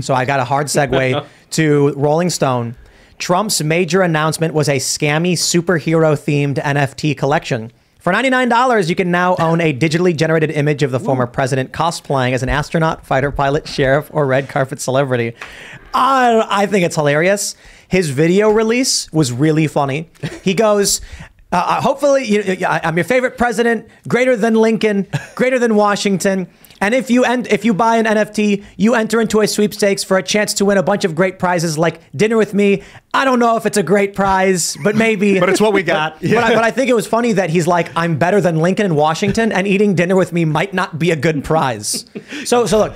So I got a hard segue to Rolling Stone. Trump's major announcement was a scammy superhero-themed NFT collection. For $99, you can now own a digitally generated image of the former president cosplaying as an astronaut, fighter pilot, sheriff, or red carpet celebrity. I think it's hilarious. His video release was really funny. He goes, hopefully, I'm your favorite president, greater than Lincoln, greater than Washington. And if you buy an NFT, you enter into a sweepstakes for a chance to win a bunch of great prizes like dinner with me. I don't know if it's a great prize, but maybe. But it's what we got. But I think it was funny that he's like, I'm better than Lincoln and Washington, and eating dinner with me might not be a good prize. So look,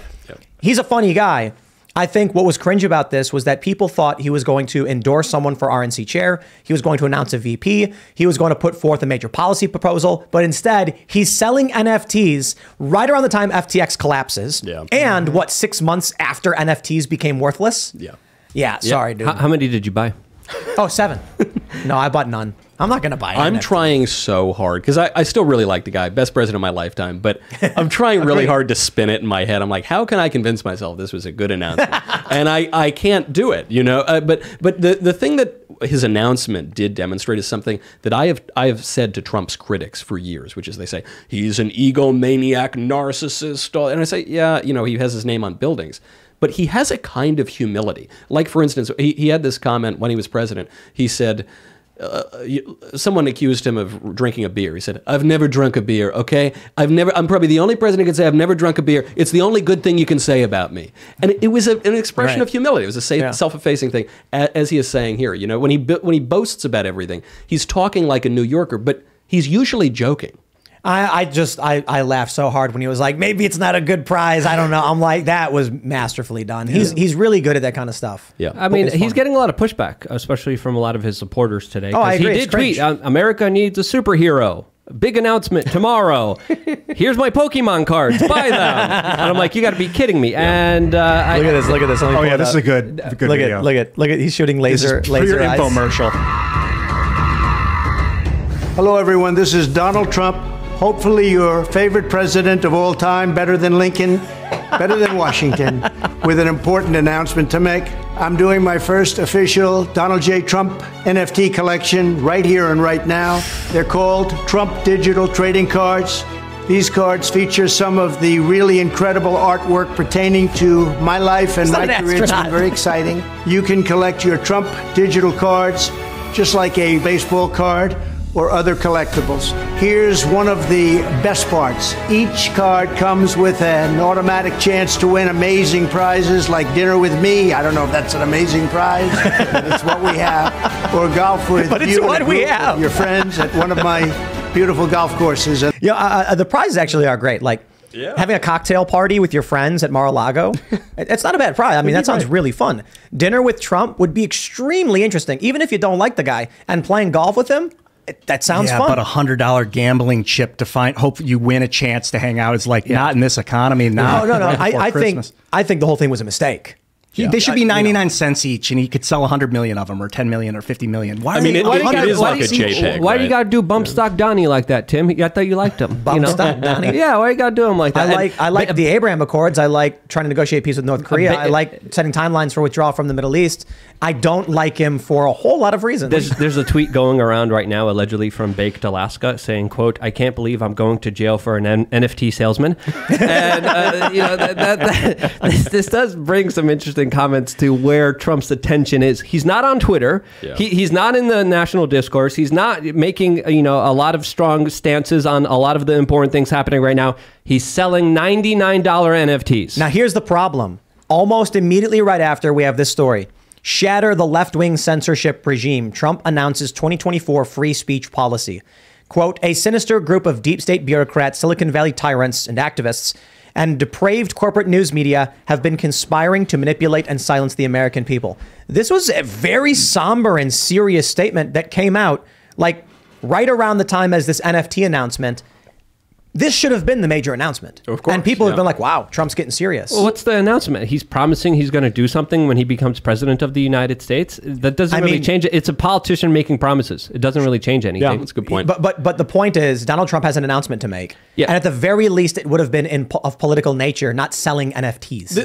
he's a funny guy. I think what was cringe about this was that people thought he was going to endorse someone for RNC chair. He was going to announce a VP. He was going to put forth a major policy proposal. But instead, he's selling NFTs right around the time FTX collapses. Yeah. And 6 months after NFTs became worthless? Yeah. Yeah, sorry, dude. How many did you buy? Oh, 7. No, I bought none. I'm not going to buy it. I'm trying so hard because I still really like the guy, best president of my lifetime, but I'm trying really hard to spin it in my head. I'm like, how can I convince myself this was a good announcement? And I can't do it, you know. But the thing that his announcement did demonstrate is something that I have said to Trump's critics for years, which is they say he's an egomaniac narcissist, and I say, yeah, you know, he has his name on buildings. But he has a kind of humility. Like, for instance, he had this comment when he was president. He said, someone accused him of drinking a beer. He said, I've never drunk a beer, okay? I'm probably the only president who can say I've never drunk a beer. It's the only good thing you can say about me. And it was an expression of humility. It was a self-effacing thing, as he is saying here. You know, when he boasts about everything, he's talking like a New Yorker, but he's usually joking. I laughed so hard when he was like, maybe it's not a good prize. I don't know. I'm like, that was masterfully done. He's really good at that kind of stuff. Yeah. I mean, he's getting a lot of pushback, especially from a lot of his supporters today. Oh, I agree. He did tweet, America needs a superhero. Big announcement tomorrow. Here's my Pokemon cards. Buy them. And I'm like, you got to be kidding me. Yeah. And look at this. Look at this. Oh yeah, this is a good video. Look at. He's shooting laser eyes. Infomercial. Hello, everyone. This is Donald Trump. Hopefully your favorite president of all time, better than Lincoln, better than Washington, with an important announcement to make. I'm doing my first official Donald J. Trump NFT collection right here and right now. They're called Trump Digital Trading Cards. These cards feature some of the really incredible artwork pertaining to my life and my career. It's been very exciting. You can collect your Trump digital cards just like a baseball card or other collectibles. Here's one of the best parts. Each card comes with an automatic chance to win amazing prizes like dinner with me. I don't know if that's an amazing prize, but it's what we have. Or golf with you and your friends at one of my beautiful golf courses. Yeah, the prizes actually are great. Like having a cocktail party with your friends at Mar-a-Lago. It's not a bad prize. I mean, that sounds really fun. Dinner with Trump would be extremely interesting, even if you don't like the guy. And playing golf with him, that sounds fun. But $100 gambling chip to hope you win a chance to hang out is like not in this economy. No. I think the whole thing was a mistake. They should be 99 cents each, and he could sell 100 million of them, or 10 million, or 50 million. Why it is like a JPEG. Why do you got to do bump stock Donnie like that, Tim? I thought you liked him. Bump stock Donnie? Yeah, why you got to do him like that? I like the Abraham Accords. I like trying to negotiate peace with North Korea. I like setting timelines for withdrawal from the Middle East. I don't like him for a whole lot of reasons. There's a tweet going around right now, allegedly from Baked Alaska, saying, quote, I can't believe I'm going to jail for an NFT salesman. And, you know, this does bring some interesting comments to where Trump's attention is. He's not on Twitter. Yeah. He's not in the national discourse. He's not making, you know, a lot of strong stances on a lot of the important things happening right now. He's selling $99 NFTs. Now, here's the problem. Almost immediately right after, we have this story. Shatter the left-wing censorship regime. Trump announces 2024 free speech policy. Quote, a sinister group of deep state bureaucrats, Silicon Valley tyrants and activists, and depraved corporate news media have been conspiring to manipulate and silence the American people. This was a very somber and serious statement that came out like right around the time as this NFT announcement. This should have been the major announcement. Of course, and people have been like, wow, Trump's getting serious. Well, what's the announcement? He's promising he's going to do something when he becomes president of the United States. That doesn't really change it. It's a politician making promises. It doesn't really change anything. Yeah, that's a good point. But the point is, Donald Trump has an announcement to make. Yeah. And at the very least, it would have been of political nature, not selling NFTs.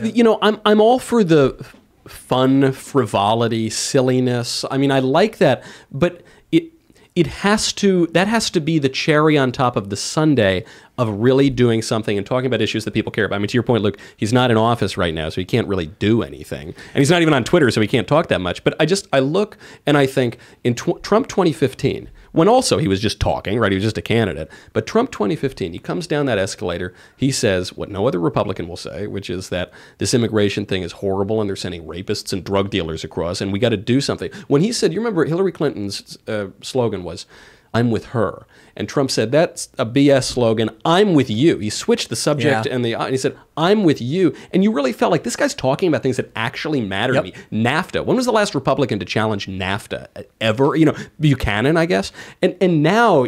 I'm all for the fun, frivolity, silliness. I mean, I like that, but that has to be the cherry on top of the sundae of really doing something and talking about issues that people care about. I mean, to your point, Luke, he's not in office right now, so he can't really do anything. And he's not even on Twitter, so he can't talk that much. But I look and I think in Trump 2015, when also he was just talking, right? He was just a candidate. But Trump 2015, he comes down that escalator. He says what no other Republican will say, which is that this immigration thing is horrible and they're sending rapists and drug dealers across and we got to do something. When he said, you remember Hillary Clinton's slogan was, I'm with her. And Trump said, that's a BS slogan. I'm with you. He switched the subject and he said, I'm with you. And you really felt like this guy's talking about things that actually matter to me. NAFTA. When was the last Republican to challenge NAFTA ever? Buchanan, I guess. And now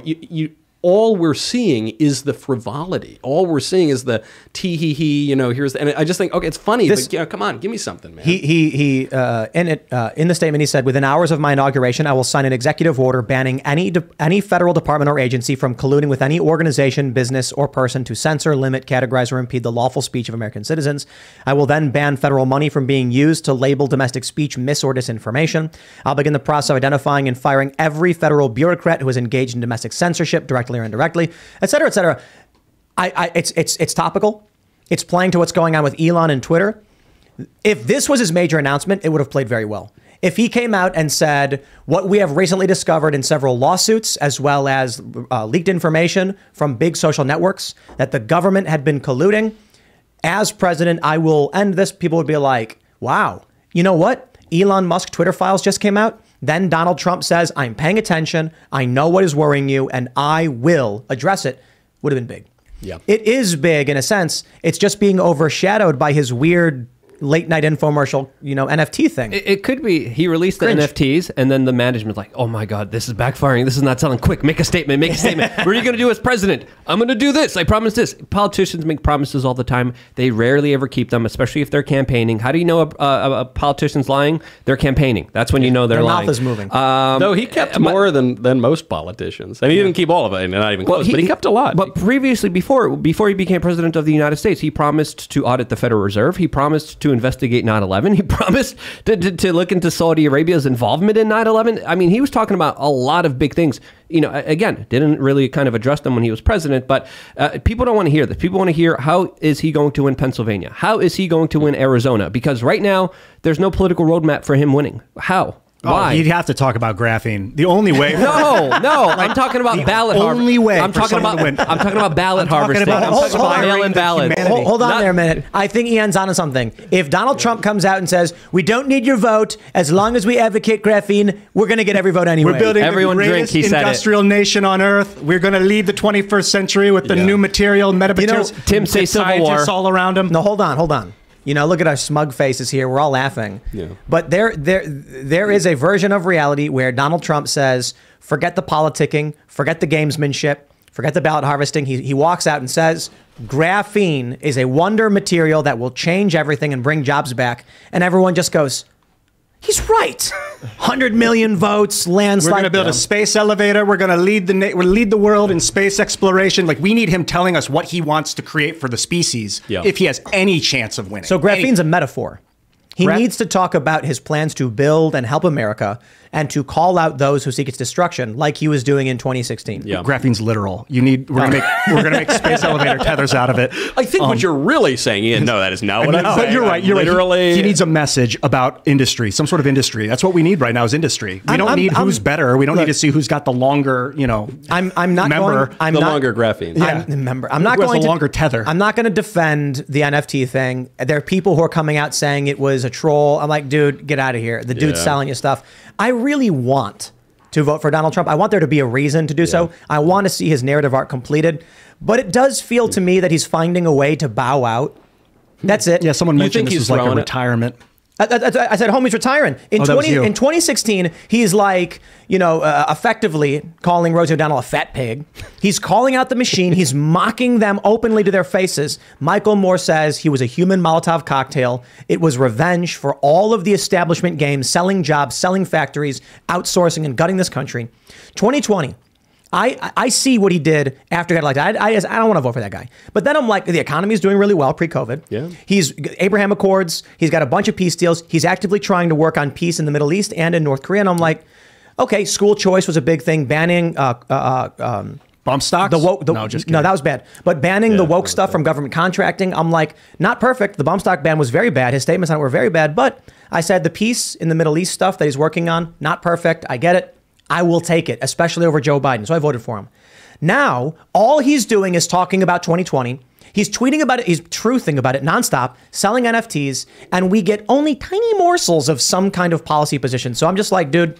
all we're seeing is the frivolity. All we're seeing is the tee-hee-hee, here's and I just think, okay, it's funny, but come on, give me something, man. He in the statement, he said, within hours of my inauguration, I will sign an executive order banning any federal department or agency from colluding with any organization, business, or person to censor, limit, categorize, or impede the lawful speech of American citizens. I will then ban federal money from being used to label domestic speech mis or disinformation. I'll begin the process of identifying and firing every federal bureaucrat who is engaged in domestic censorship, directly or indirectly, et cetera, et cetera. It's topical. It's playing to what's going on with Elon and Twitter. If this was his major announcement, it would have played very well. If he came out and said what we have recently discovered in several lawsuits, as well as leaked information from big social networks, that the government had been colluding, as president, I will end this. People would be like, wow, you know what? Elon Musk Twitter files just came out. Then Donald Trump says, I'm paying attention. I know what is worrying you and I will address it. Would have been big. Yeah. It is big in a sense. It's just being overshadowed by his weird late night infomercial, NFT thing. It could be he released the NFTs and then the management's like, oh my God, this is backfiring. This is not selling. Quick, make a statement. What are you going to do as president? I'm going to do this. I promise this. Politicians make promises all the time. They rarely ever keep them, especially if they're campaigning. How do you know a politician's lying? They're campaining. That's when you know they're lying. Their mouth is moving. No, he kept more than most politicians. And he didn't keep all of it, not even close, but he kept a lot. But previously, before he became president of the United States, he promised to audit the Federal Reserve. He promised to investigate 9/11. He promised to look into Saudi Arabia's involvement in 9/11. I mean, he was talking about a lot of big things. Again, didn't really kind of address them when he was president, but people don't want to hear this. People want to hear, how is he going to win Pennsylvania? How is he going to win Arizona? Because right now, there's no political roadmap for him winning. How? Why? You'd have to talk about graphene. The only way. No. I'm talking about ballot harvesting. Only way. I'm talking about ballot harvesting. I'm talking about mail-in ballots. Hold on there a minute. I think Ian's onto something. If Donald Trump comes out and says, we don't need your vote, as long as we advocate graphene, we're going to get every vote anyway. We're building Everyone the greatest industrial nation on earth. We're going to lead the 21st century with the new material, metamaterials. Tim, say Civil War. Scientists all around him. No, hold on. Look at our smug faces here. We're all laughing. Yeah. But there is a version of reality where Donald Trump says, forget the politicking, forget the gamesmanship, forget the ballot harvesting. He walks out and says, graphene is a wonder material that will change everything and bring jobs back. And everyone just goes, he's right. 100 million votes, landslide. We're going to build a space elevator. We're going to lead the world in space exploration. Like, we need him telling us what he wants to create for the species if he has any chance of winning. So graphene's a metaphor. He needs to talk about his plans to build and help America and to call out those who seek its destruction, like he was doing in 2016. Yeah. Graphene's literal. We're gonna make space elevator tethers out of it. I think what you're really saying, Ian, no, that is not what I'm saying. But you're right. Literally, he needs a message about industry, some sort of industry. That's what we need right now is industry. We don't need who's better. We don't need to see who's got the longer, I'm not member. Longer graphene. Yeah. I'm not going to longer tether. I'm not going to defend the NFT thing. There are people who are coming out saying it was a troll. I'm like, dude, get out of here. The dude's selling you stuff. I really want to vote for Donald Trump. I want there to be a reason to do so. I want to see his narrative arc completed. But it does feel to me that he's finding a way to bow out. That's it. Yeah, someone mentioned this was like a retirement. I said, homie's retiring. In 2016, he's like, effectively calling Rosie O'Donnell a fat pig. He's calling out the machine. He's mocking them openly to their faces. Michael Moore says he was a human Molotov cocktail. It was revenge for all of the establishment games, selling jobs, selling factories, outsourcing, and gutting this country. 2020. I see what he did after he got elected. I don't want to vote for that guy. But then I'm like, the economy is doing really well pre-COVID. Yeah. He's Abraham Accords. He's got a bunch of peace deals. He's actively trying to work on peace in the Middle East and in North Korea. And I'm like, okay, school choice was a big thing. Banning bump stocks? No, just kidding. No, that was bad. But banning the woke stuff from government contracting, I'm like, not perfect. The bump stock ban was very bad. His statements on it were very bad. But I said the peace in the Middle East stuff that he's working on, not perfect. I get it. I will take it, especially over Joe Biden. So I voted for him. Now, all he's doing is talking about 2020. He's tweeting about it. He's truthing about it nonstop, selling NFTs, and we get only tiny morsels of some kind of policy position. So I'm just like, dude,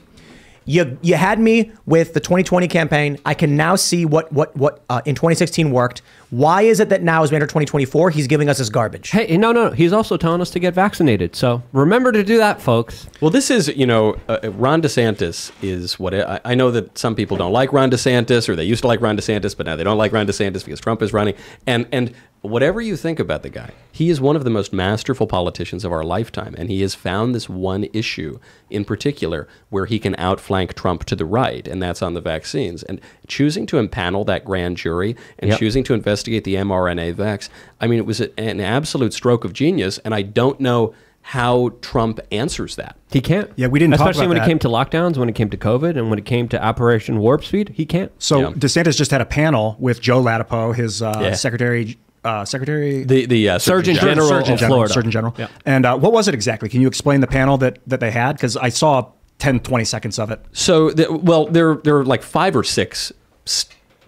you had me with the 2020 campaign. I can now see what in 2016 worked. Why is it that now, as we enter 2024, he's giving us his garbage? Hey, no. He's also telling us to get vaccinated. So remember to do that, folks. Well, this is, Ron DeSantis is what I know that some people don't like Ron DeSantis, or they used to like Ron DeSantis, but now they don't like Ron DeSantis because Trump is running. And whatever you think about the guy, he is one of the most masterful politicians of our lifetime. And he has found this one issue in particular where he can outflank Trump to the right, and that's on the vaccines. And choosing to impanel that grand jury and choosing to investigate the mRNA vax, I mean, it was an absolute stroke of genius, and I don't know how Trump answers that. He can't. Yeah, we didn't talk about that. Especially when it came to lockdowns, when it came to COVID, and when it came to Operation Warp Speed, he can't. So DeSantis just had a panel with Joe Latipo, his secretary, the Surgeon General of Florida. Surgeon General. Yeah. And what was it exactly? Can you explain the panel that they had? Because I saw 10, 20 seconds of it. So, there are like 5 or 6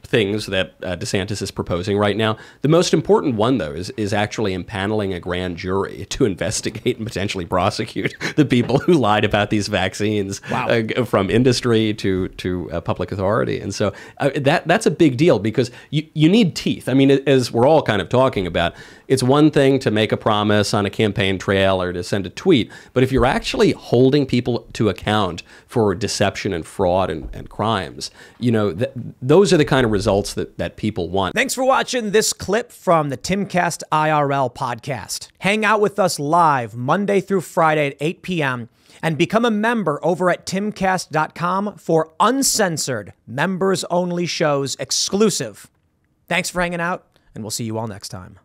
things that DeSantis is proposing right now. The most important one, though, is actually impaneling a grand jury to investigate and potentially prosecute the people who lied about these vaccines, from industry to public authority. And so that's a big deal because you need teeth. I mean, as we're all kind of talking about, it's one thing to make a promise on a campaign trail or to send a tweet, but if you're actually holding people to account for deception and fraud and crimes, those are the kind of results that people want. Thanks for watching this clip from the Timcast IRL podcast. Hang out with us live Monday through Friday at 8 p.m. and become a member over at timcast.com for uncensored, members-only shows exclusive. Thanks for hanging out, and we'll see you all next time.